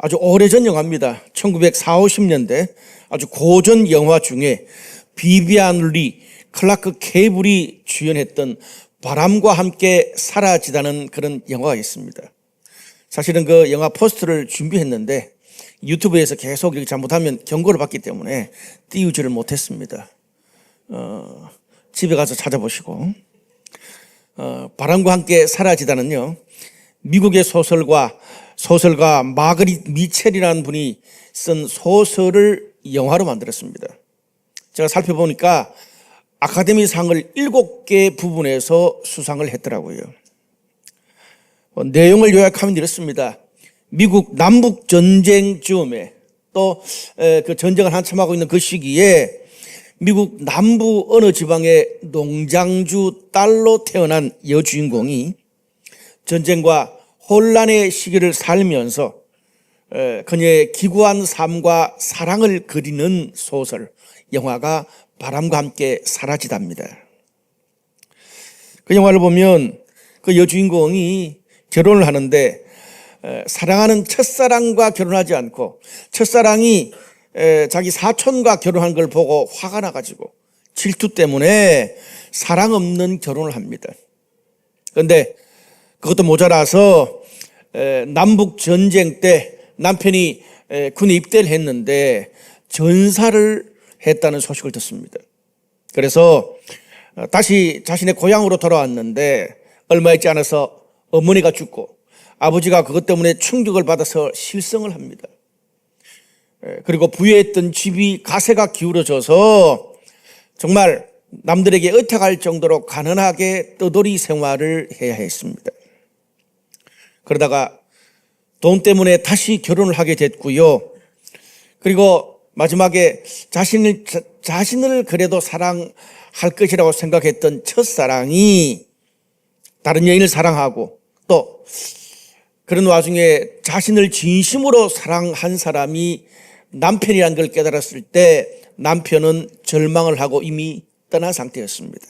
아주 오래전 영화입니다. 1940, 50년대 아주 고전 영화 중에 비비안 리, 클라크 케이블이 주연했던 바람과 함께 사라지다는 그런 영화가 있습니다. 사실은 그 영화 포스터를 준비했는데 유튜브에서 계속 이렇게 잘못하면 경고를 받기 때문에 띄우지를 못했습니다. 집에 가서 찾아보시고. 바람과 함께 사라지다는요, 미국의 소설가 마그릿 미첼이라는 분이 쓴 소설을 영화로 만들었습니다. 제가 살펴보니까 아카데미 상을 7개 부분에서 수상을 했더라고요. 내용을 요약하면 이렇습니다. 미국 남북 전쟁 즈음에 또 그 전쟁을 한참 하고 있는 그 시기에 미국 남부 어느 지방의 농장주 딸로 태어난 여주인공이 전쟁과 혼란의 시기를 살면서 그녀의 기구한 삶과 사랑을 그리는 소설, 영화가 바람과 함께 사라지답니다. 그 영화를 보면 그 여주인공이 결혼을 하는데 사랑하는 첫사랑과 결혼하지 않고 첫사랑이 자기 사촌과 결혼한 걸 보고 화가 나가지고 질투 때문에 사랑 없는 결혼을 합니다. 그런데 그것도 모자라서 남북 전쟁 때 남편이 군에 입대를 했는데 전사를 했다는 소식을 듣습니다. 그래서 다시 자신의 고향으로 돌아왔는데 얼마 있지 않아서 어머니가 죽고 아버지가 그것 때문에 충격을 받아서 실성을 합니다. 그리고 부유했던 집이 가세가 기울어져서 정말 남들에게 의탁할 정도로 가난하게 떠돌이 생활을 해야 했습니다. 그러다가 돈 때문에 다시 결혼을 하게 됐고요. 그리고 마지막에 자신을 그래도 사랑할 것이라고 생각했던 첫사랑이 다른 여인을 사랑하고 또 그런 와중에 자신을 진심으로 사랑한 사람이 남편이라는 걸 깨달았을 때 남편은 절망을 하고 이미 떠난 상태였습니다.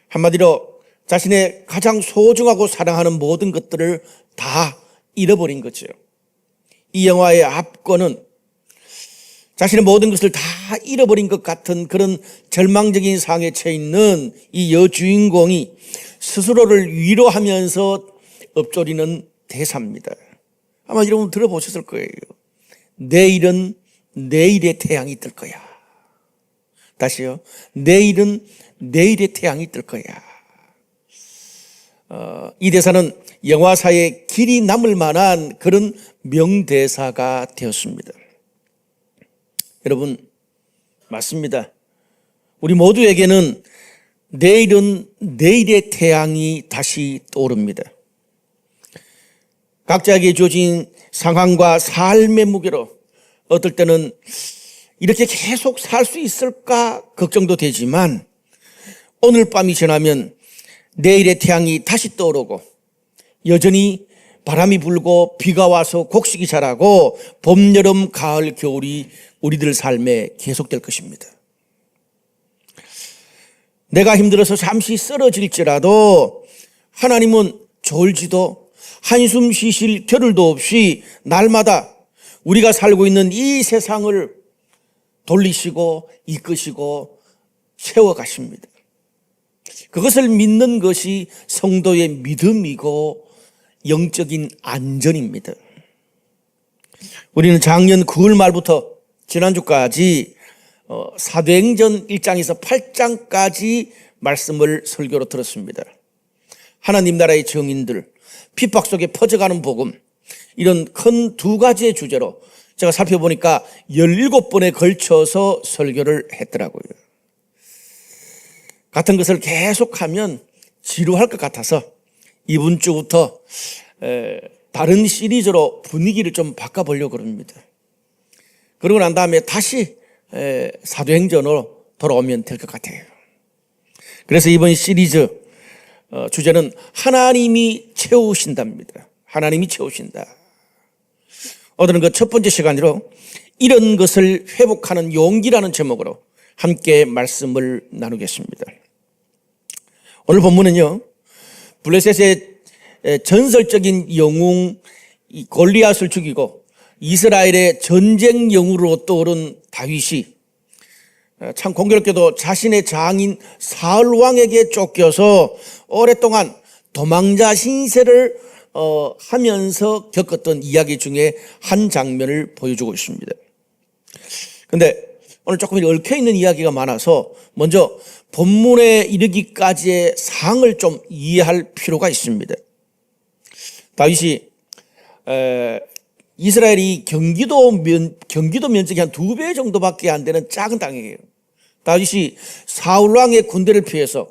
한마디로 자신의 가장 소중하고 사랑하는 모든 것들을 다 잃어버린 거죠. 이 영화의 앞권은 자신의 모든 것을 다 잃어버린 것 같은 그런 절망적인 상황에 처해 있는 이 여주인공이 스스로를 위로하면서 읊조리는 대사입니다. 아마 여러분 들어보셨을 거예요. 내일은 내일의 태양이 뜰 거야. 다시요. 내일은 내일의 태양이 뜰 거야. 이 대사는 영화사에 길이 남을 만한 그런 명대사가 되었습니다. 여러분, 맞습니다. 우리 모두에게는 내일은 내일의 태양이 다시 떠오릅니다. 각자에게 주어진 상황과 삶의 무게로 어떨 때는 이렇게 계속 살 수 있을까 걱정도 되지만 오늘 밤이 지나면 내일의 태양이 다시 떠오르고 여전히 바람이 불고 비가 와서 곡식이 자라고 봄, 여름, 가을, 겨울이 우리들 삶에 계속될 것입니다. 내가 힘들어서 잠시 쓰러질지라도 하나님은 졸지도 한숨 쉬실 겨를도 없이 날마다 우리가 살고 있는 이 세상을 돌리시고 이끄시고 세워가십니다. 그것을 믿는 것이 성도의 믿음이고 영적인 안전입니다. 우리는 작년 9월 말부터 지난주까지 사도행전 1장에서 8장까지 말씀을 설교로 들었습니다. 하나님 나라의 증인들, 핍박 속에 퍼져가는 복음, 이런 큰 두 가지의 주제로 제가 살펴보니까 17번에 걸쳐서 설교를 했더라고요. 같은 것을 계속하면 지루할 것 같아서 이번 주부터 다른 시리즈로 분위기를 좀 바꿔보려고 합니다. 그러고 난 다음에 다시 사도행전으로 돌아오면 될 것 같아요. 그래서 이번 시리즈 주제는 하나님이 채우신답니다. 하나님이 채우신다. 오늘은 그 첫 번째 시간으로 이런 것을 회복하는 용기라는 제목으로 함께 말씀을 나누겠습니다. 오늘 본문은요, 블레셋의 전설적인 영웅 이 골리앗을 죽이고 이스라엘의 전쟁 영웅으로 떠오른 다윗이 참 공교롭게도 자신의 장인 사울 왕에게 쫓겨서 오랫동안 도망자 신세를 하면서 겪었던 이야기 중에 한 장면을 보여주고 있습니다. 그런데 오늘 조금 얽혀있는 이야기가 많아서 먼저 본문에 이르기까지의 상을 좀 이해할 필요가 있습니다. 다윗이 이스라엘이 경기도 면적이 한 2배 정도밖에 안 되는 작은 땅이에요. 다윗이 사울 왕의 군대를 피해서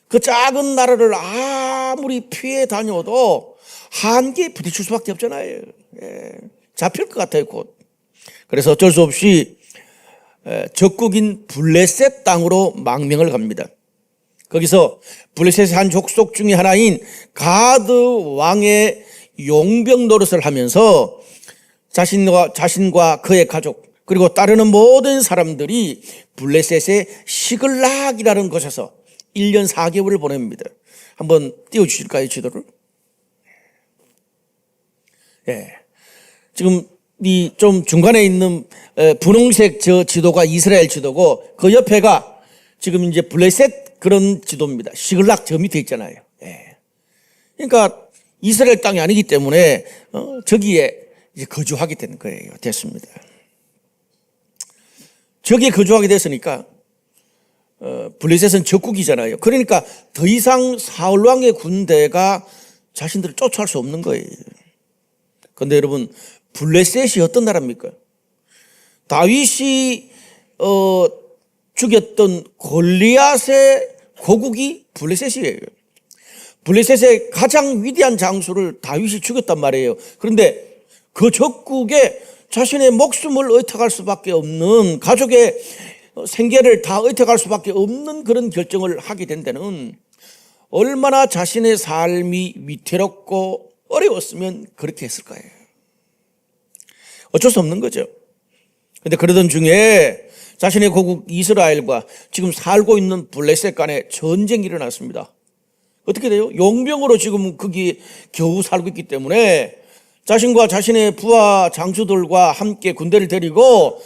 그 작은 나라를 아무리 피해 다녀도 한계에 부딪힐 수밖에 없잖아요. 잡힐 것 같아요, 곧. 그래서 어쩔 수 없이 적국인 블레셋 땅으로 망명을 갑니다. 거기서 블레셋의 한 족속 중에 하나인 가드 왕의 용병 노릇을 하면서 자신과 그의 가족 그리고 따르는 모든 사람들이 블레셋의 시글락이라는 곳에서 1년 4개월을 보냅니다. 한번 띄워주실까요, 지도를? 지금 이 좀 중간에 있는 분홍색 저 지도가 이스라엘 지도고 그 옆에가 지금 이제 블레셋 그런 지도입니다. 시글락 저 밑에 있잖아요. 그러니까 이스라엘 땅이 아니기 때문에 저기에 이제 거주하게 된 거예요. 됐습니다. 저기에 거주하게 됐으니까 블레셋은 적국이잖아요. 그러니까 더 이상 사울 왕의 군대가 자신들을 쫓아올 수 없는 거예요. 그런데 여러분, 블레셋이 어떤 나라입니까? 다윗이 죽였던 골리앗의 고국이 블레셋이에요. 블레셋의 가장 위대한 장수를 다윗이 죽였단 말이에요. 그런데 그 적국에 자신의 목숨을 의탁할 수밖에 없는, 가족의 생계를 다 의탁할 수밖에 없는 그런 결정을 하게 된 데는 얼마나 자신의 삶이 위태롭고 어려웠으면 그렇게 했을 거예요. 어쩔 수 없는 거죠. 그런데 그러던 중에 자신의 고국 이스라엘과 지금 살고 있는 블레셋 간에 전쟁이 일어났습니다. 어떻게 돼요? 용병으로 지금 거기 겨우 살고 있기 때문에 자신과 자신의 부하 장수들과 함께 군대를 데리고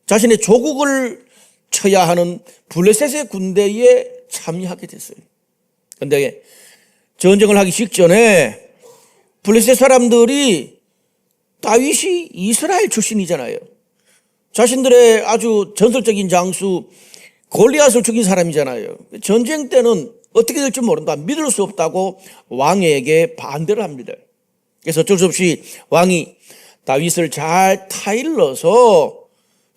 자신의 조국을 쳐야 하는 블레셋의 군대에 참여하게 됐어요. 그런데 전쟁을 하기 직전에 블레셋 사람들이 다윗이 이스라엘 출신이잖아요. 자신들의 아주 전설적인 장수 골리앗을 죽인 사람이잖아요. 전쟁 때는 어떻게 될지 모른다, 믿을 수 없다고 왕에게 반대를 합니다. 그래서 어쩔 수 없이 왕이 다윗을 잘 타일러서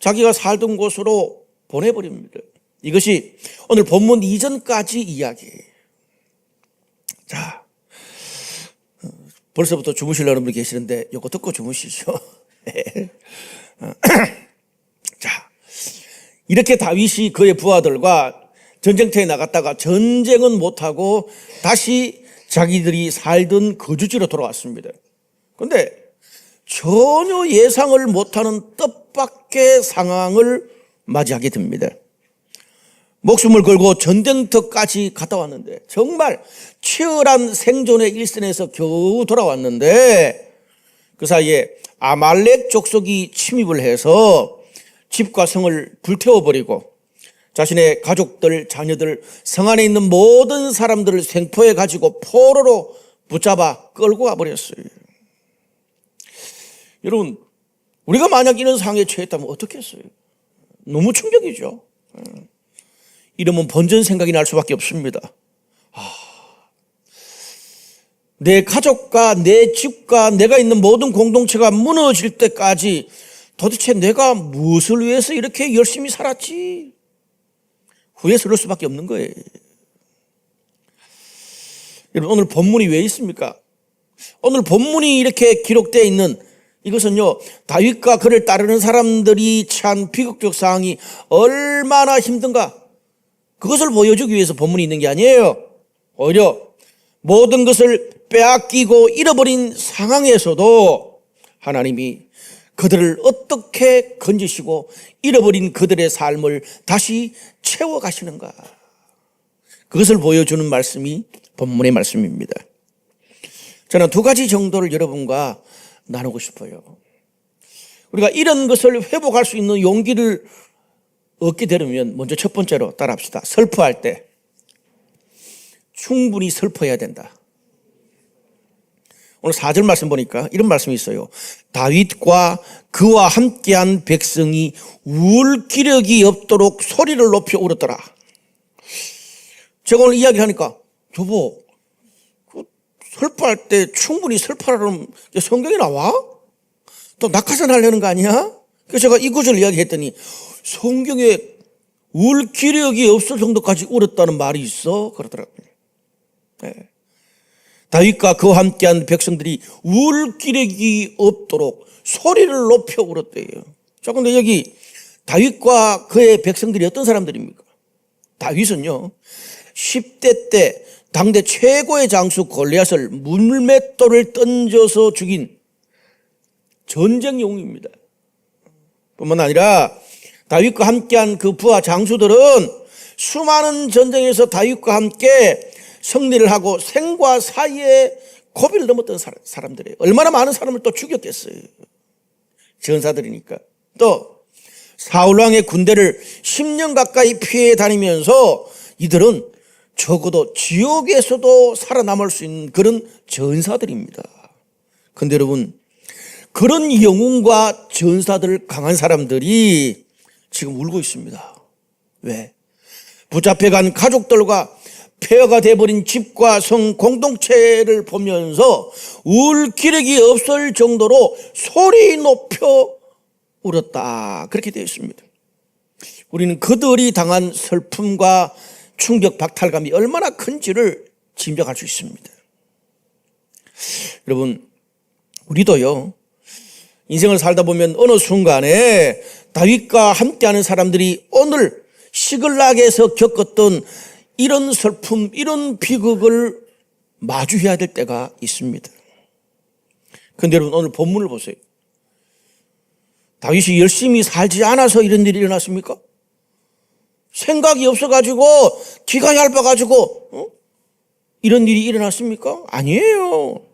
자기가 살던 곳으로 보내버립니다. 이것이 오늘 본문 이전까지 이야기예요. 자, 벌써부터 주무실 여러분이 계시는데 이거 듣고 주무시죠. 자, 이렇게 다윗이 그의 부하들과 전쟁터에 나갔다가 전쟁은 못하고 다시 자기들이 살던 거주지로 돌아왔습니다. 그런데 전혀 예상을 못하는 뜻밖의 상황을 맞이하게 됩니다. 목숨을 걸고 전쟁터까지 갔다 왔는데 정말 치열한 생존의 일선에서 겨우 돌아왔는데 그 사이에 아말렉 족속이 침입을 해서 집과 성을 불태워버리고 자신의 가족들, 자녀들, 성 안에 있는 모든 사람들을 생포해 가지고 포로로 붙잡아 끌고 가버렸어요. 여러분, 우리가 만약 이런 상황에 처했다면 어떻게 했어요? 너무 충격이죠. 이러면 본전 생각이 날 수밖에 없습니다. 내 가족과 내 집과 내가 있는 모든 공동체가 무너질 때까지 도대체 내가 무엇을 위해서 이렇게 열심히 살았지? 후회스러울 수밖에 없는 거예요. 여러분, 오늘 본문이 왜 있습니까? 오늘 본문이 이렇게 기록되어 있는 이것은요, 다윗과 그를 따르는 사람들이 처한 비극적 상황이 얼마나 힘든가, 그것을 보여주기 위해서 본문이 있는 게 아니에요. 오히려 모든 것을 빼앗기고 잃어버린 상황에서도 하나님이 그들을 어떻게 건지시고 잃어버린 그들의 삶을 다시 채워가시는가, 그것을 보여주는 말씀이 본문의 말씀입니다. 저는 두 가지 정도를 여러분과 나누고 싶어요. 우리가 이런 것을 회복할 수 있는 용기를 얻게 되려면 먼저 첫 번째로 따라합시다. 슬퍼할 때 충분히 슬퍼해야 된다. 오늘 4절 말씀 보니까 이런 말씀이 있어요. 다윗과 그와 함께한 백성이 울 기력이 없도록 소리를 높여 울었더라. 제가 오늘 이야기하니까 여보, 슬퍼할 때 충분히 슬퍼하라는 성경에 나와? 또 낙하산 하려는 거 아니야? 그래서 제가 이 구절을 이야기했더니 성경에 울 기력이 없을 정도까지 울었다는 말이 있어? 그러더라고요. 네. 다윗과 그와 함께한 백성들이 울 기력이 없도록 소리를 높여 울었대요. 자, 근데 여기 다윗과 그의 백성들이 어떤 사람들입니까? 다윗은요, 10대 때 당대 최고의 장수 골리앗을 물맷돌을 던져서 죽인 전쟁 영웅입니다. 뿐만 아니라 다윗과 함께한 그 부하 장수들은 수많은 전쟁에서 다윗과 함께 승리를 하고 생과 사이에 고비를 넘었던 사람들이에요. 얼마나 많은 사람을 또 죽였겠어요. 전사들이니까. 또 사울왕의 군대를 10년 가까이 피해 다니면서 이들은 적어도 지옥에서도 살아남을 수 있는 그런 전사들입니다. 그런데 여러분, 그런 영웅과 전사들 강한 사람들이 지금 울고 있습니다. 왜? 붙잡혀간 가족들과 폐허가 돼버린 집과 성 공동체를 보면서 울 기력이 없을 정도로 소리 높여 울었다. 그렇게 되어 있습니다. 우리는 그들이 당한 슬픔과 충격, 박탈감이 얼마나 큰지를 짐작할 수 있습니다. 여러분, 우리도요, 인생을 살다 보면 어느 순간에 다윗과 함께하는 사람들이 오늘 시글락에서 겪었던 이런 슬픔, 이런 비극을 마주해야 될 때가 있습니다. 그런데 여러분, 오늘 본문을 보세요. 다윗이 열심히 살지 않아서 이런 일이 일어났습니까? 생각이 없어가지고, 기가 얇아가지고, 이런 일이 일어났습니까? 아니에요.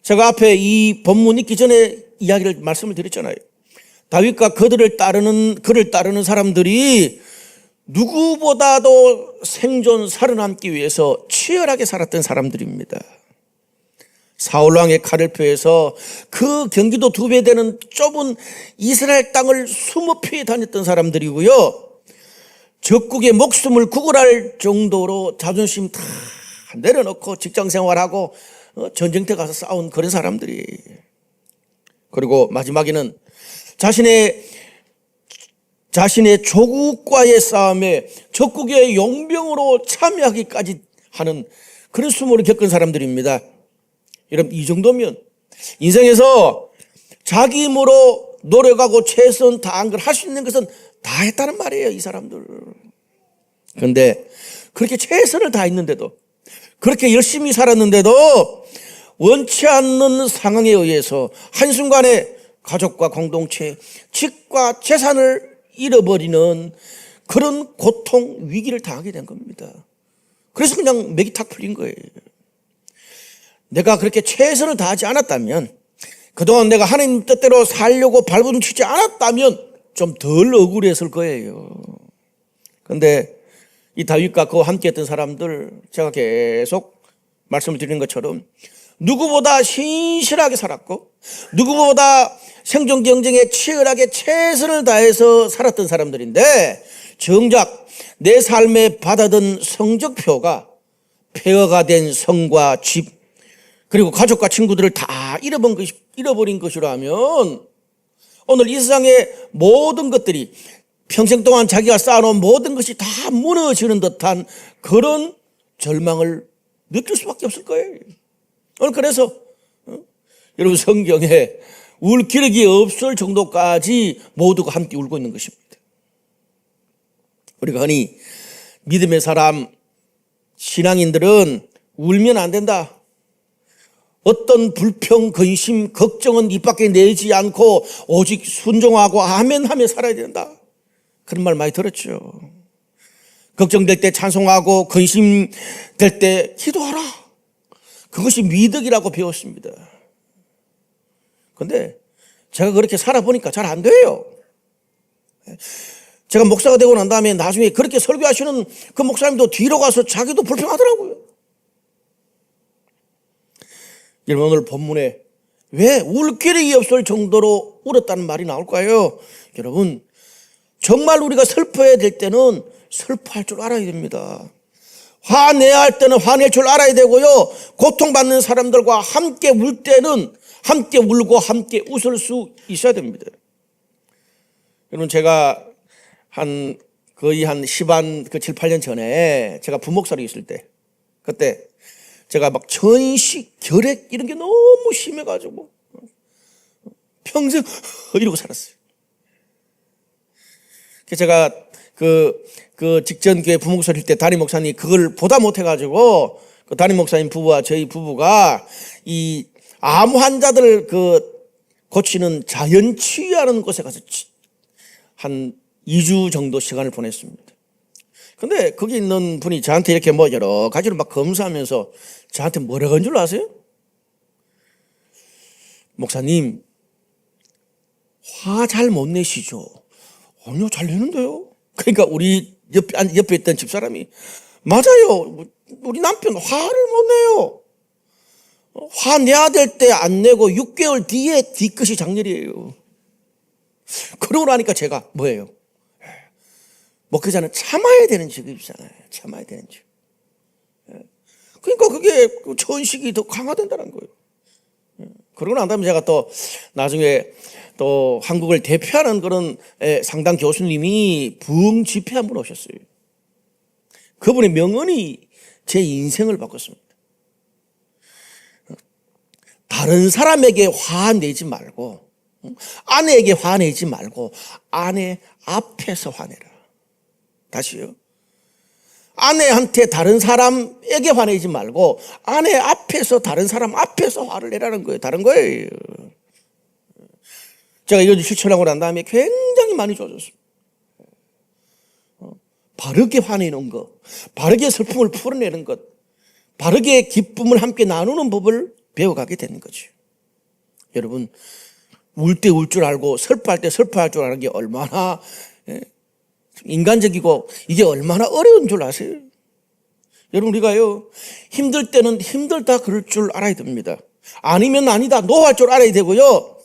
제가 앞에 이 본문 읽기 전에 말씀을 드렸잖아요. 다윗과 그를 따르는 사람들이 누구보다도 생존 살아남기 위해서 치열하게 살았던 사람들입니다. 사울왕의 칼을 피해서 그 경기도 2배 되는 좁은 이스라엘 땅을 숨어 피해 다녔던 사람들이고요. 적국의 목숨을 구걸할 정도로 자존심 다 내려놓고 직장 생활하고 전쟁터 가서 싸운 그런 사람들이. 그리고 마지막에는 자신의 조국과의 싸움에 적국의 용병으로 참여하기까지 하는 그런 수모를 겪은 사람들입니다. 여러분, 이 정도면 인생에서 자기 힘으로 노력하고 최선 다한 걸 할 수 있는 것은 다 했다는 말이에요, 이 사람들. 그런데 그렇게 최선을 다했는데도, 그렇게 열심히 살았는데도 원치 않는 상황에 의해서 한순간에 가족과 공동체, 집과 재산을 잃어버리는 그런 고통, 위기를 당하게 된 겁니다. 그래서 그냥 맥이 탁 풀린 거예요. 내가 그렇게 최선을 다하지 않았다면, 그동안 내가 하나님 뜻대로 살려고 발버둥치지 않았다면 좀 덜 억울했을 거예요. 그런데 이 다윗과 그와 함께했던 사람들, 제가 계속 말씀을 드리는 것처럼 누구보다 신실하게 살았고 누구보다 생존 경쟁에 치열하게 최선을 다해서 살았던 사람들인데, 정작 내 삶에 받아든 성적표가 폐허가 된 성과 집, 그리고 가족과 친구들을 다 잃어버린 것이라면 오늘 이 세상의 모든 것들이, 평생 동안 자기가 쌓아놓은 모든 것이 다 무너지는 듯한 그런 절망을 느낄 수밖에 없을 거예요. 오늘 그래서 여러분, 성경에 울 기력이 없을 정도까지 모두가 함께 울고 있는 것입니다. 우리가 흔히 믿음의 사람, 신앙인들은 울면 안 된다, 어떤 불평, 근심, 걱정은 입 밖에 내지 않고 오직 순종하고 아멘하며 살아야 된다, 그런 말 많이 들었죠. 걱정될 때 찬송하고 근심될 때 기도하라, 그것이 미덕이라고 배웠습니다. 그런데 제가 그렇게 살아보니까 잘 안 돼요. 제가 목사가 되고 난 다음에 나중에 그렇게 설교하시는 그 목사님도 뒤로 가서 자기도 불평하더라고요. 여러분, 오늘 본문에 왜 울 길이 없을 정도로 울었다는 말이 나올까요? 여러분, 정말 우리가 슬퍼해야 될 때는 슬퍼할 줄 알아야 됩니다. 화내야 할 때는 화낼 줄 알아야 되고요. 고통받는 사람들과 함께 울 때는 함께 울고 함께 웃을 수 있어야 됩니다. 여러분, 제가 거의 한 7, 8년 전에 제가 부목사로 있을 때, 그때 제가 막 전시, 결핵 이런 게 너무 심해가지고 평생 이러고 살았어요. 제가 그 직전 교회 부목사일 때 담임 목사님이 그걸 보다 못해가지고 그 담임 목사님 부부와 저희 부부가 이 암 환자들 고치는 자연치유하는 곳에 가서 한 2주 정도 시간을 보냈습니다. 근데 거기 있는 분이 저한테 이렇게 뭐 여러 가지를 막 검사하면서 저한테 뭐라고 한 줄 아세요? 목사님, 화 잘 못 내시죠? 아니요, 잘 내는데요. 그러니까 우리 옆에 있던 집사람이 맞아요. 우리 남편 화를 못 내요. 화 내야 될 때 안 내고 6개월 뒤에 뒤끝이 장렬이에요. 그러고 나니까 제가 뭐예요? 목회자는 참아야 되는 직업이잖아요. 참아야 되는 직업. 그러니까 그게 전식이 더 강화된다는 거예요. 그러고 난 다음에 제가 또 나중에 또 한국을 대표하는 그런 상당 교수님이 부흥 집회 한 분 오셨어요. 그분의 명언이 제 인생을 바꿨습니다. 다른 사람에게 화내지 말고, 아내에게 화내지 말고 아내 앞에서 화내라. 다시요. 아내한테 다른 사람에게 화내지 말고 아내 앞에서 다른 사람 앞에서 화를 내라는 거예요. 다른 거예요. 제가 이걸 실천하고 난 다음에 굉장히 많이 좋아졌습니다. 바르게 화내는 것, 바르게 슬픔을 풀어내는 것, 바르게 기쁨을 함께 나누는 법을 배워가게 되는 거죠. 여러분, 울 때 울 줄 알고 슬퍼할 때 슬퍼할 줄 아는 게 얼마나 인간적이고 이게 얼마나 어려운 줄 아세요? 여러분, 우리가요 힘들 때는 힘들다 그럴 줄 알아야 됩니다. 아니면 아니다 노할 줄 알아야 되고요,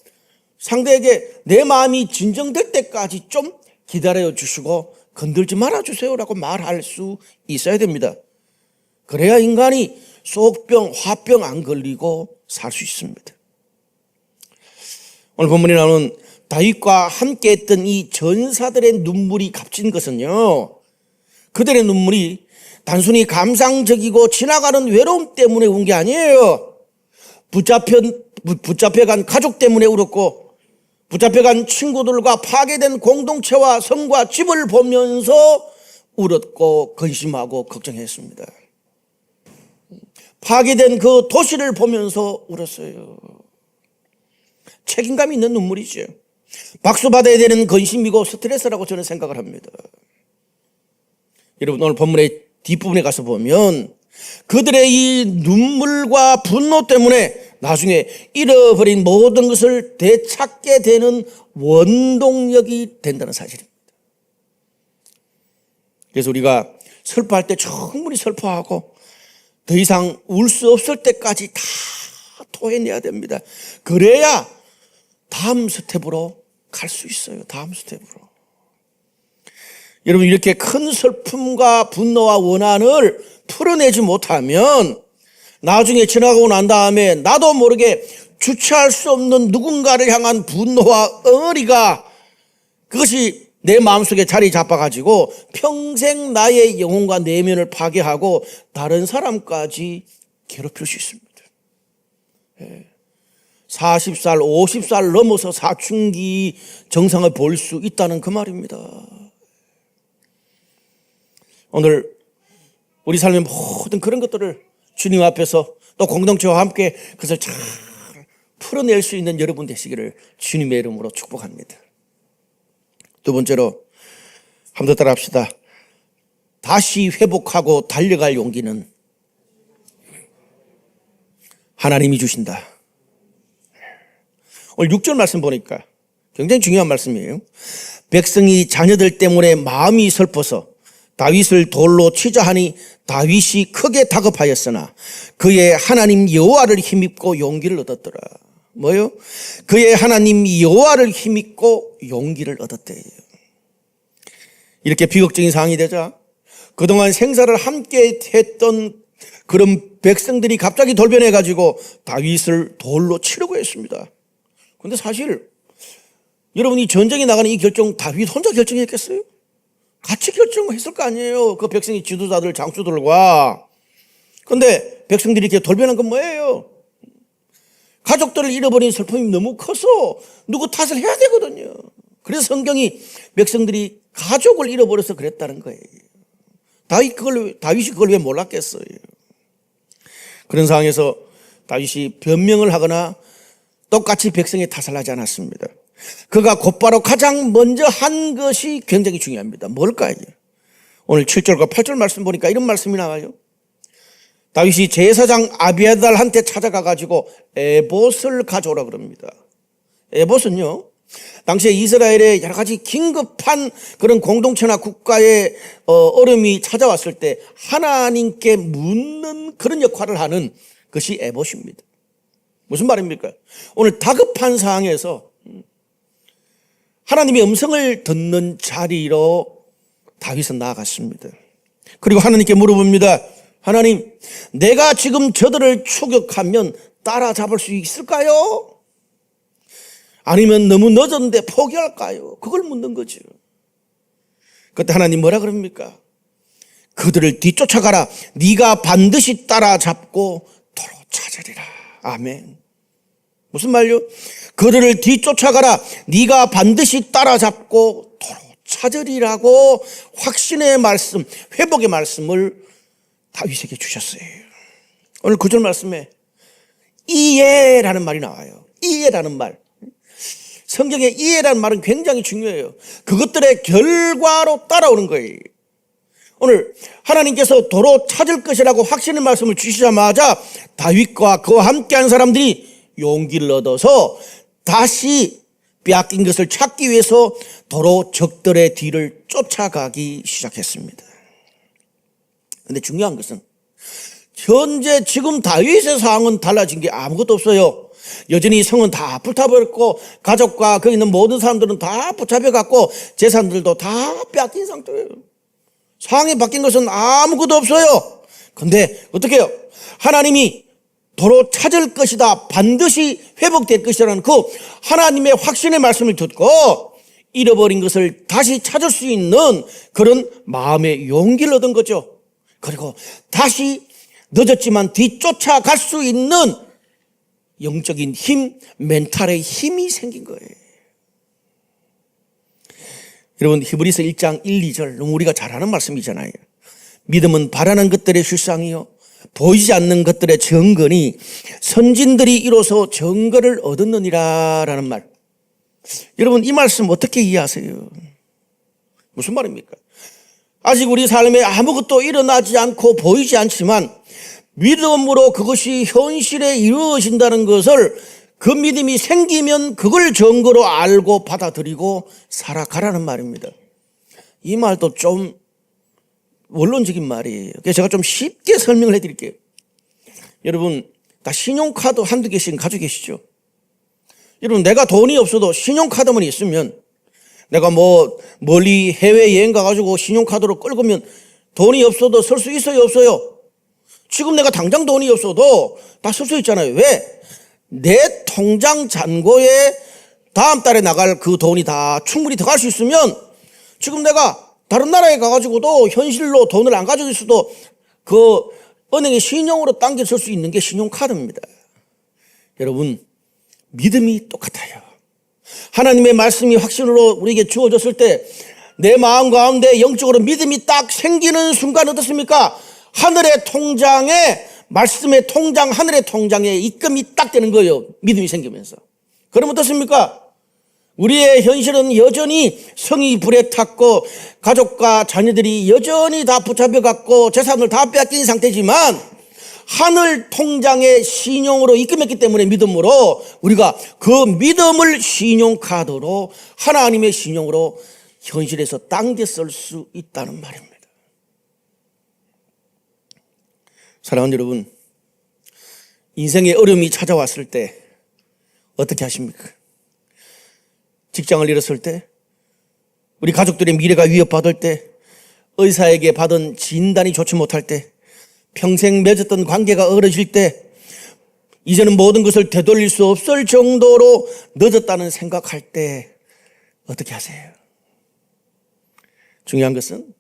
상대에게 내 마음이 진정될 때까지 좀 기다려 주시고 건들지 말아 주세요라고 말할 수 있어야 됩니다. 그래야 인간이 속병, 화병 안 걸리고 살 수 있습니다. 오늘 본문에 나오는 다윗과 함께 했던 이 전사들의 눈물이 값진 것은요, 그들의 눈물이 단순히 감상적이고 지나가는 외로움 때문에 운 게 아니에요. 붙잡혀간 가족 때문에 울었고, 붙잡혀간 친구들과 파괴된 공동체와 성과 집을 보면서 울었고 근심하고 걱정했습니다. 파괴된 그 도시를 보면서 울었어요. 책임감이 있는 눈물이죠. 박수 받아야 되는 근심이고 스트레스라고 저는 생각을 합니다. 여러분, 오늘 본문의 뒷부분에 가서 보면 그들의 이 눈물과 분노 때문에 나중에 잃어버린 모든 것을 되찾게 되는 원동력이 된다는 사실입니다. 그래서 우리가 슬퍼할 때 충분히 슬퍼하고 더 이상 울 수 없을 때까지 다 토해내야 됩니다. 그래야 다음 스텝으로 갈 수 있어요. 다음 스텝으로. 여러분, 이렇게 큰 슬픔과 분노와 원한을 풀어내지 못하면 나중에 지나가고 난 다음에 나도 모르게 주체할 수 없는 누군가를 향한 분노와 엉어리가 그것이 내 마음속에 자리 잡아가지고 평생 나의 영혼과 내면을 파괴하고 다른 사람까지 괴롭힐 수 있습니다. 40살, 50살 넘어서 사춘기 정상을 볼 수 있다는 그 말입니다. 오늘 우리 삶의 모든 그런 것들을 주님 앞에서 또 공동체와 함께 그것을 잘 풀어낼 수 있는 여러분 되시기를 주님의 이름으로 축복합니다. 두 번째로 한 번 더 따라 합시다. 다시 회복하고 달려갈 용기는 하나님이 주신다. 오늘 6절 말씀 보니까 굉장히 중요한 말씀이에요. 백성이 자녀들 때문에 마음이 슬퍼서 다윗을 돌로 치자 하니 다윗이 크게 다급하였으나 그의 하나님 여호와를 힘입고 용기를 얻었더라. 뭐요? 그의 하나님 여호와를 힘입고 용기를 얻었대요. 이렇게 비극적인 상황이 되자 그동안 생사를 함께 했던 그런 백성들이 갑자기 돌변해가지고 다윗을 돌로 치려고 했습니다. 그런데 사실 여러분이 전쟁에 나가는 이 결정 다윗 혼자 결정했겠어요? 같이 결정했을 거 아니에요. 그 백성의 지도자들, 장수들과. 그런데 백성들이 이렇게 돌변한 건 뭐예요? 가족들을 잃어버린 슬픔이 너무 커서 누구 탓을 해야 되거든요. 그래서 성경이 백성들이 가족을 잃어버려서 그랬다는 거예요. 다윗이 그걸 왜 몰랐겠어요? 그런 상황에서 다윗이 변명을 하거나 똑같이 백성의 탓을 하지 않았습니다. 그가 곧바로 가장 먼저 한 것이 굉장히 중요합니다. 뭘까요? 오늘 7절과 8절 말씀 보니까 이런 말씀이 나와요. 다윗이 제사장 아비아달한테 찾아가 가지고 에봇을 가져오라 그럽니다. 에봇은요, 당시에 이스라엘에 여러 가지 긴급한 그런 공동체나 국가의 어려움이 찾아왔을 때 하나님께 묻는 그런 역할을 하는 것이 에봇입니다. 무슨 말입니까? 오늘 다급한 상황에서 하나님의 음성을 듣는 자리로 다윗은 나아갔습니다. 그리고 하나님께 물어봅니다. 하나님, 내가 지금 저들을 추격하면 따라잡을 수 있을까요? 아니면 너무 늦었는데 포기할까요? 그걸 묻는 거죠. 그때 하나님 뭐라 그럽니까? 그들을 뒤쫓아가라. 네가 반드시 따라잡고 도로 찾으리라. 아멘. 무슨 말요? 그들을 뒤쫓아가라. 네가 반드시 따라잡고 도로 찾으리라고 확신의 말씀, 회복의 말씀을 다윗에게 주셨어요. 오늘 9절 말씀에 이해라는 말이 나와요. 이해라는 말. 성경에 이해라는 말은 굉장히 중요해요. 그것들의 결과로 따라오는 거예요. 오늘 하나님께서 도로 찾을 것이라고 확신의 말씀을 주시자마자 다윗과 그와 함께한 사람들이 용기를 얻어서 다시 빼앗긴 것을 찾기 위해서 도로 적들의 뒤를 쫓아가기 시작했습니다. 그런데 중요한 것은 현재 지금 다윗의 상황은 달라진 게 아무것도 없어요. 여전히 성은 다 불타버렸고 가족과 거기 있는 모든 사람들은 다 붙잡혀갔고 재산들도 다 빼앗긴 상태예요. 상황이 바뀐 것은 아무것도 없어요. 그런데 어떻게 해요? 하나님이 도로 찾을 것이다, 반드시 회복될 것이라는 그 하나님의 확신의 말씀을 듣고 잃어버린 것을 다시 찾을 수 있는 그런 마음의 용기를 얻은 거죠. 그리고 다시 늦었지만 뒤쫓아갈 수 있는 영적인 힘, 멘탈의 힘이 생긴 거예요. 여러분, 히브리서 1장 1, 2절 너무 우리가 잘 아는 말씀이잖아요. 믿음은 바라는 것들의 실상이요 보이지 않는 것들의 증거니 선진들이 이로써 증거를 얻었느니라 라는 말. 여러분, 이 말씀 어떻게 이해하세요? 무슨 말입니까? 아직 우리 삶에 아무것도 일어나지 않고 보이지 않지만 믿음으로 그것이 현실에 이루어진다는 것을 그 믿음이 생기면 그걸 증거로 알고 받아들이고 살아가라는 말입니다. 이 말도 좀 원론적인 말이에요. 그래서 제가 좀 쉽게 설명을 해드릴게요. 여러분, 다 신용카드 한두 개씩은 가지고 계시죠? 여러분, 내가 돈이 없어도 신용카드만 있으면 내가 멀리 해외여행 가가지고 신용카드로 끌고면 돈이 없어도 쓸 수 있어요, 없어요? 지금 내가 당장 돈이 없어도 다 쓸 수 있잖아요. 왜? 내 통장 잔고에 다음 달에 나갈 그 돈이 다 충분히 들어갈 수 있으면 지금 내가 다른 나라에 가가지고도 현실로 돈을 안 가지고 있어도 그 은행에 신용으로 당겨 쓸 수 있는 게 신용카드입니다. 여러분, 믿음이 똑같아요. 하나님의 말씀이 확신으로 우리에게 주어졌을 때 내 마음 가운데 영적으로 믿음이 딱 생기는 순간 어떻습니까? 하늘의 통장에, 말씀의 통장, 하늘의 통장에 입금이 딱 되는 거예요. 믿음이 생기면서. 그럼 어떻습니까? 우리의 현실은 여전히 성이 불에 탔고 가족과 자녀들이 여전히 다 붙잡혀갔고 재산을 다 빼앗긴 상태지만 하늘 통장의 신용으로 입금했기 때문에 믿음으로 우리가 그 믿음을 신용카드로 하나님의 신용으로 현실에서 당겨 쓸 수 있다는 말입니다. 사랑하는 여러분, 인생의 어려움이 찾아왔을 때 어떻게 하십니까? 직장을 잃었을 때, 우리 가족들의 미래가 위협받을 때, 의사에게 받은 진단이 좋지 못할 때, 평생 맺었던 관계가 어려질 때, 이제는 모든 것을 되돌릴 수 없을 정도로 늦었다는 생각할 때 어떻게 하세요? 중요한 것은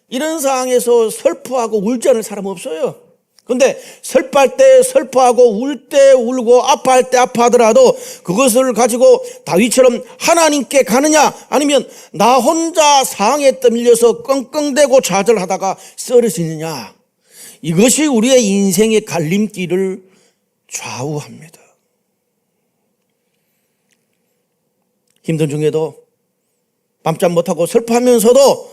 이런 상황에서 슬퍼하고 울지 않을 사람은 없어요. 근데 슬퍼할 때 슬퍼하고 울 때 울고 아파할 때 아파하더라도 그것을 가지고 다윗처럼 하나님께 가느냐, 아니면 나 혼자 상황에 떠밀려서 끙끙대고 좌절하다가 쓰러지느냐, 이것이 우리의 인생의 갈림길을 좌우합니다. 힘든 중에도 밤잠 못하고 슬퍼하면서도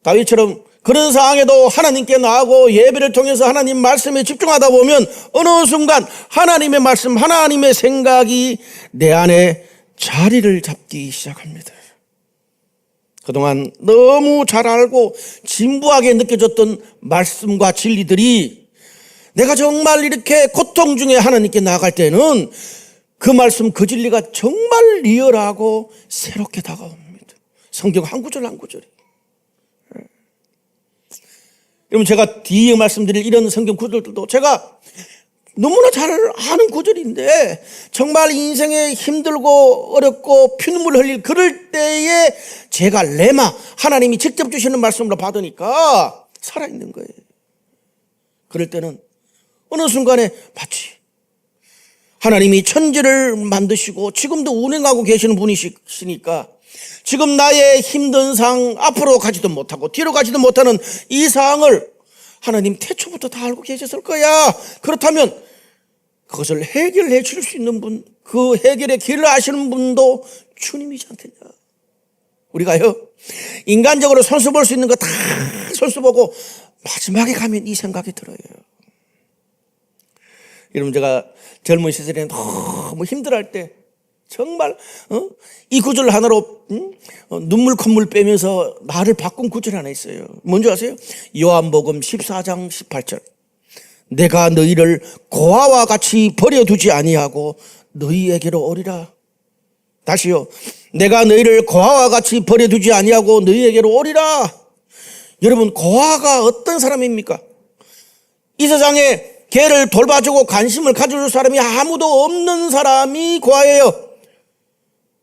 다윗처럼 그런 상황에도 하나님께 나아가고 예배를 통해서 하나님 말씀에 집중하다 보면 어느 순간 하나님의 말씀, 하나님의 생각이 내 안에 자리를 잡기 시작합니다. 그동안 너무 잘 알고 진부하게 느껴졌던 말씀과 진리들이 내가 정말 이렇게 고통 중에 하나님께 나아갈 때는 그 말씀, 그 진리가 정말 리얼하고 새롭게 다가옵니다. 성경 한 구절 한 구절이. 여러분, 제가 뒤에 말씀드릴 이런 성경 구절들도 제가 너무나 잘 아는 구절인데 정말 인생에 힘들고 어렵고 피눈물 흘릴 그럴 때에 제가 레마, 하나님이 직접 주시는 말씀으로 받으니까 살아있는 거예요. 그럴 때는 어느 순간에 마치 하나님이 천지를 만드시고 지금도 운행하고 계시는 분이시니까 지금 나의 힘든 상황, 앞으로 가지도 못하고 뒤로 가지도 못하는 이 상황을 하나님 태초부터 다 알고 계셨을 거야. 그렇다면 그것을 해결해 줄 수 있는 분, 그 해결의 길을 아시는 분도 주님이지 않겠냐. 우리가요, 인간적으로 손수 볼 수 있는 거 다 손수 보고 마지막에 가면 이 생각이 들어요. 여러분, 제가 젊은 시절에 너무 힘들어할 때 정말 이 구절 하나로 눈물 콧물 빼면서 나를 바꾼 구절 하나 있어요. 뭔지 아세요? 요한복음 14장 18절. 내가 너희를 고아와 같이 버려두지 아니하고 너희에게로 오리라. 다시요. 내가 너희를 고아와 같이 버려두지 아니하고 너희에게로 오리라. 여러분, 고아가 어떤 사람입니까? 이 세상에 걔를 돌봐주고 관심을 가져줄 사람이 아무도 없는 사람이 고아예요.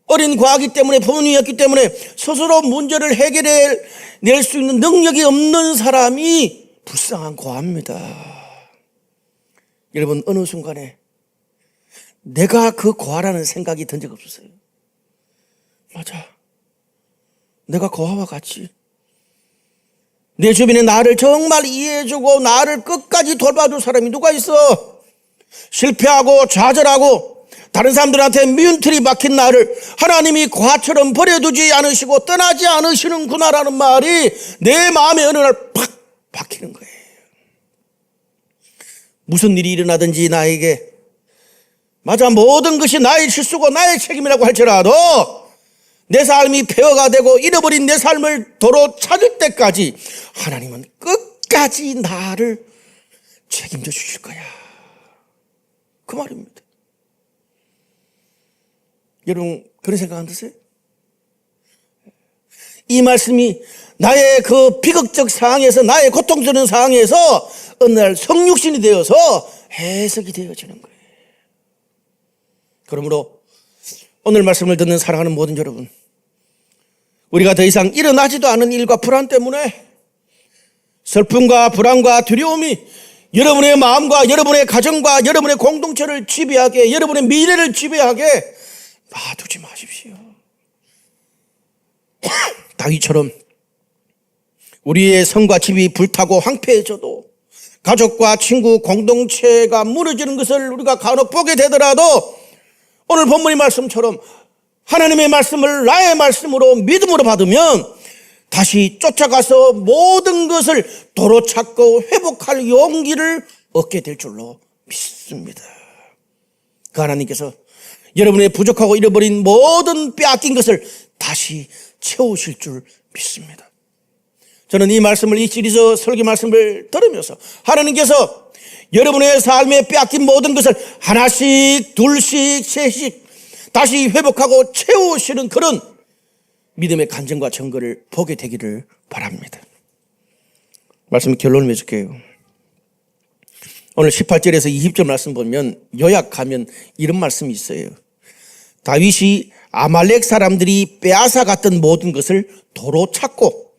어린 고아이기 때문에, 부모님이었기 때문에 스스로 문제를 해결해낼 수 있는 능력이 없는 사람이 불쌍한 고아입니다. 여러분, 어느 순간에 내가 그 고아라는 생각이 든 적 없었어요. 맞아, 내가 고아와 같이 내 주변에 나를 정말 이해해주고 나를 끝까지 돌봐줄 사람이 누가 있어? 실패하고 좌절하고 다른 사람들한테 미운틀이 박힌 나를 하나님이 고아처럼 버려두지 않으시고 떠나지 않으시는구나라는 말이 내 마음에 어느 날 팍 박히는 거예요. 무슨 일이 일어나든지 나에게, 맞아, 모든 것이 나의 실수고 나의 책임이라고 할지라도 내 삶이 폐허가 되고 잃어버린 내 삶을 도로 찾을 때까지 하나님은 끝까지 나를 책임져 주실 거야. 그 말입니다. 여러분, 그런 생각 안 드세요? 이 말씀이 나의 그 비극적 상황에서, 나의 고통스러운 상황에서 어느 날 성육신이 되어서 해석이 되어지는 거예요. 그러므로 오늘 말씀을 듣는 사랑하는 모든 여러분, 우리가 더 이상 일어나지도 않은 일과 불안 때문에 슬픔과 불안과 두려움이 여러분의 마음과 여러분의 가정과 여러분의 공동체를 지배하게, 여러분의 미래를 지배하게 놔두지 마십시오. 다윗처럼 우리의 성과 집이 불타고 황폐해져도, 가족과 친구 공동체가 무너지는 것을 우리가 간혹 보게 되더라도 오늘 본문의 말씀처럼 하나님의 말씀을 나의 말씀으로 믿음으로 받으면 다시 쫓아가서 모든 것을 도로 찾고 회복할 용기를 얻게 될 줄로 믿습니다. 그 하나님께서 여러분의 부족하고 잃어버린 모든 빼앗긴 것을 다시 채우실 줄 믿습니다. 저는 이 말씀을, 이 시리즈 설교 말씀을 들으면서 하나님께서 여러분의 삶에 빼앗긴 모든 것을 하나씩, 둘씩, 셋씩 다시 회복하고 채우시는 그런 믿음의 간증과 증거를 보게 되기를 바랍니다. 말씀 결론을 맺을게요. 오늘 18절에서 20절 말씀 보면 요약하면 이런 말씀이 있어요. 다윗이 아말렉 사람들이 빼앗아 갔던 모든 것을 도로 찾고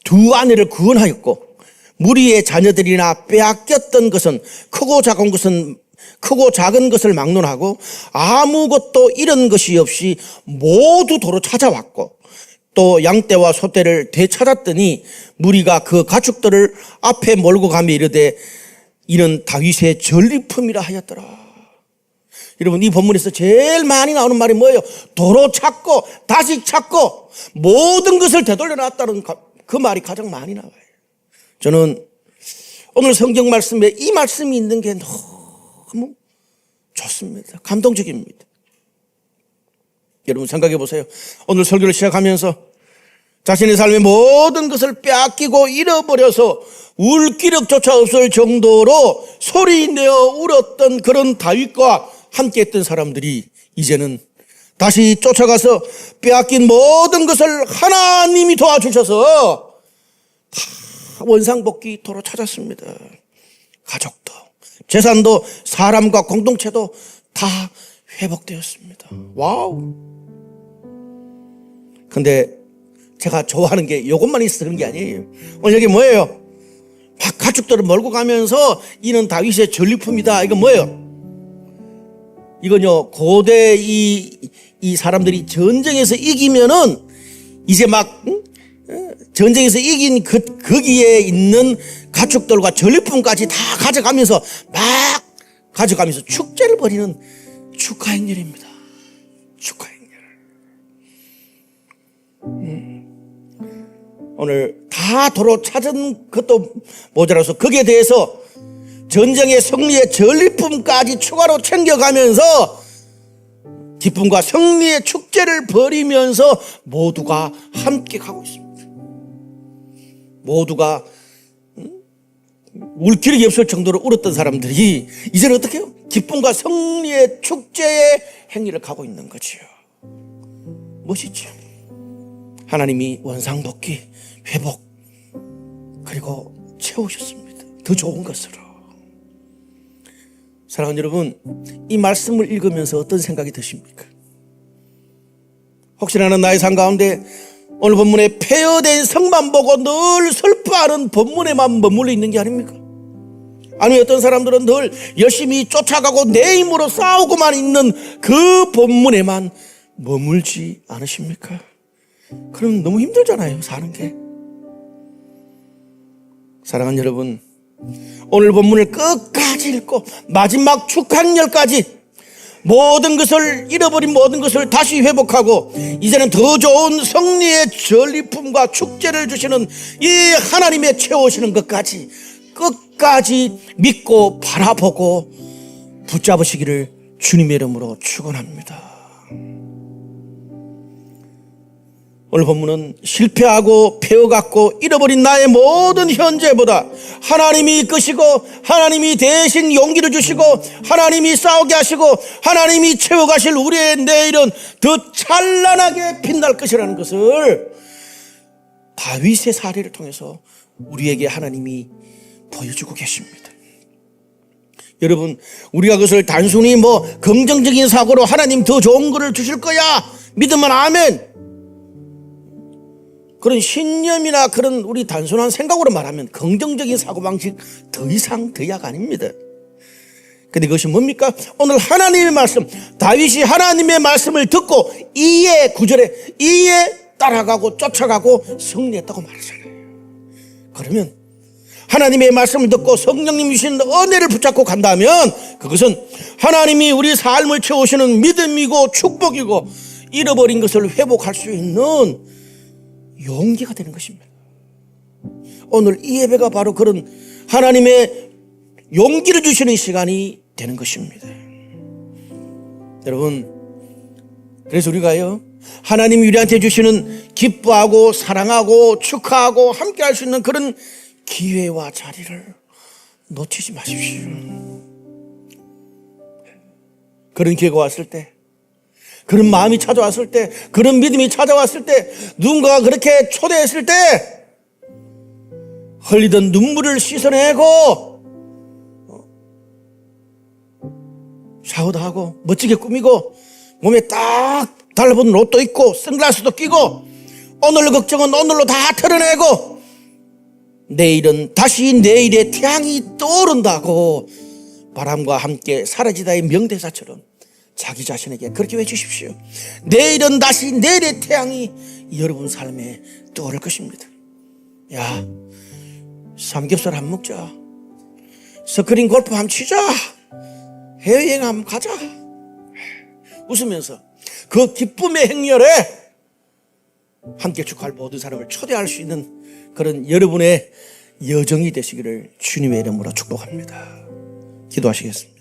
두 아내를 구원하였고 무리의 자녀들이나 빼앗겼던 것은 크고 작은 것을 막론하고 아무것도 잃은 것이 없이 모두 도로 찾아왔고 또 양떼와 소떼를 되찾았더니 무리가 그 가축들을 앞에 몰고 가며 이르되 이는 다윗의 전리품이라 하였더라. 여러분, 이 본문에서 제일 많이 나오는 말이 뭐예요? 도로 찾고 다시 찾고 모든 것을 되돌려 놨다는 그 말이 가장 많이 나와요. 저는 오늘 성경 말씀에 이 말씀이 있는 게 너무 좋습니다. 감동적입니다. 여러분 생각해 보세요. 오늘 설교를 시작하면서 자신의 삶의 모든 것을 빼앗기고 잃어버려서 울 기력조차 없을 정도로 소리내어 울었던 그런 다윗과 함께했던 사람들이 이제는 다시 쫓아가서 빼앗긴 모든 것을 하나님이 도와주셔서 다 원상복귀 도로 찾았습니다. 가족도, 재산도, 사람과 공동체도 다 회복되었습니다. 와우. 근데 제가 좋아하는 게 이것만 있어서 그런 게 아니에요. 오늘 여기 뭐예요? 막 가축들을 몰고 가면서 이는 다윗의 전리품이다. 이건 뭐예요? 이건요, 고대 이 사람들이 전쟁에서 이기면은 이제 막 전쟁에서 이긴 거기에 있는 가축들과 전리품까지 다 가져가면서 막 가져가면서 축제를 벌이는 축하 행렬입니다. 축하 행렬. 오늘 다 도로 찾은 것도 모자라서 거기에 대해서 전쟁의 승리의 전리품까지 추가로 챙겨가면서 기쁨과 승리의 축제를 벌이면서 모두가 함께 가고 있습니다. 모두가 울 기력이 없을 정도로 울었던 사람들이 이제는 어떻게 해요? 기쁨과 승리의 축제의 행위를 가고 있는 거지요. 멋있죠. 하나님이 원상복귀, 회복, 그리고 채우셨습니다. 더 좋은 것으로. 사랑하는 여러분, 이 말씀을 읽으면서 어떤 생각이 드십니까? 혹시나 나의 삶 가운데 오늘 본문에 폐허된 성만 보고 늘 슬퍼하는 본문에만 머물러 있는 게 아닙니까? 아니, 어떤 사람들은 늘 열심히 쫓아가고 내 힘으로 싸우고만 있는 그 본문에만 머물지 않으십니까? 그럼 너무 힘들잖아요, 사는 게. 사랑하는 여러분, 오늘 본문을 끝까지 읽고 마지막 축항렬까지 모든 것을 잃어버린 모든 것을 다시 회복하고 이제는 더 좋은 승리의 전리품과 축제를 주시는 이 하나님의 채우시는 것까지 끝까지 믿고 바라보고 붙잡으시기를 주님의 이름으로 축원합니다. 오늘 본문은 실패하고 폐허갖고 잃어버린 나의 모든 현재보다 하나님이 이끄시고 하나님이 대신 용기를 주시고 하나님이 싸우게 하시고 하나님이 채워가실 우리의 내일은 더 찬란하게 빛날 것이라는 것을 다윗의 사례를 통해서 우리에게 하나님이 보여주고 계십니다. 여러분, 우리가 그것을 단순히 긍정적인 사고로 하나님 더 좋은 것을 주실 거야 믿으면 아멘, 그런 신념이나 그런 우리 단순한 생각으로 말하면 긍정적인 사고방식 더 이상 더약 아닙니다. 근데 그것이 뭡니까? 오늘 하나님의 말씀, 다윗이 하나님의 말씀을 듣고 이에 구절에 이에 따라가고 쫓아가고 승리했다고 말하잖아요. 그러면 하나님의 말씀을 듣고 성령님 주신 은혜를 붙잡고 간다면 그것은 하나님이 우리 삶을 채우시는 믿음이고 축복이고 잃어버린 것을 회복할 수 있는 용기가 되는 것입니다. 오늘 이 예배가 바로 그런 하나님의 용기를 주시는 시간이 되는 것입니다. 여러분, 그래서 우리가요, 하나님이 우리한테 주시는 기뻐하고 사랑하고 축하하고 함께 할 수 있는 그런 기회와 자리를 놓치지 마십시오. 그런 기회가 왔을 때, 그런 마음이 찾아왔을 때, 그런 믿음이 찾아왔을 때, 누군가가 그렇게 초대했을 때 흘리던 눈물을 씻어내고 샤워도 하고 멋지게 꾸미고 몸에 딱 달라붙는 옷도 입고 선글라스도 끼고 오늘 걱정은 오늘로 다 털어내고 내일은 다시 내일의 태양이 떠오른다고 바람과 함께 사라지다의 명대사처럼 자기 자신에게 그렇게 외치십시오. 내일은 다시 내일의 태양이 여러분 삶에 떠오를 것입니다. 야, 삼겹살 한번 먹자. 스크린 골프 한번 치자. 해외여행 한번 가자. 웃으면서 그 기쁨의 행렬에 함께 축하할 모든 사람을 초대할 수 있는 그런 여러분의 여정이 되시기를 주님의 이름으로 축복합니다. 기도하시겠습니다.